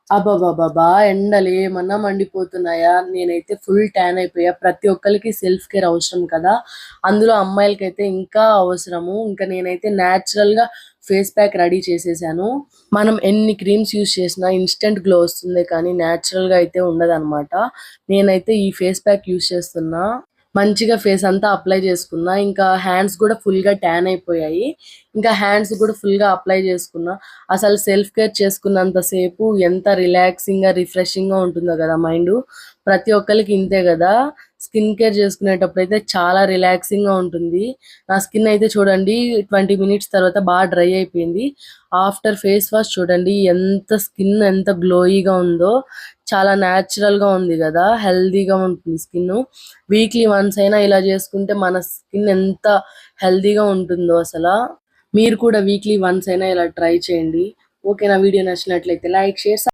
అబ్బబ్బబ్బబ్బా! ఎండలేమన్నా మండిపోతున్నాయా? నేనైతే full tan అయిపోయా. ప్రతి ఒక్కళ్ళకి సెల్ఫ్ కేర్ అవసరం కదా! అందులో అమ్మాయిలకైతే ఇంకా అవసరము. ఇంకా నేనైతే నేచురల్‌గా ఫేస్ ప్యాక్ రెడీ చేసేసాను. మనం ఎన్ని క్రీమ్స్ యూజ్ చేసినా ఇన్‌స్టంట్ గ్లో వస్తుందే కానీ నేచురల్‌గా అయితే ఉండదనమాట. నేనైతే ఈ ఫేస్ ప్యాక్ యూజ్ చేస్తున్నా. మంచిగా ఫేస్ అంతా అప్లై చేసుకున్నా. ఇంకా హ్యాండ్స్ గూడా ఫుల్‌గా టాన్ అయిపోయాయి. ఇంకా హ్యాండ్స్ గూడా ఫుల్‌గా అప్లై చేసుకున్నా. అసలు సెల్ఫ్ కేర్ చేసుకున్నంత సేపు ఎంత రిలాక్సింగ్‌గా, రిఫ్రెషింగ్‌గా ఉంటుందో గదా మైండు. ప్రతి ఒక్కళ్ళకి ఇంతే గదా! స్కిన్ కేర్ చేసుకునేటప్పుడైతే చాలా రిలాక్సింగ్‌గా ఉంటుంది. నా స్కిన్ అయితే చూడండి 20 మినిట్స్ తర్వాత డ్రై అయిపోయింది. ఆఫ్టర్ ఫేస్ వాష్ చూడండి ఎంత స్కిన్ ఎంత గ్లోయిగా ఉందో. చాలా నేచురల్‌గా ఉంది గదా! హెల్తీగా ఉంటుంది స్కిన్ను. వీక్లీ వన్స్ అయినా ఇలా చేసుకుంటే మన స్కిన్ ఎంత హెల్తీగా ఉంటుందో అసలా. మీరు కూడా వీక్లీ వన్స్ అయినా ఇలా ట్రై చేయండి. ఓకే. నా వీడియో నచ్చినట్లయితే లైక్, షేర్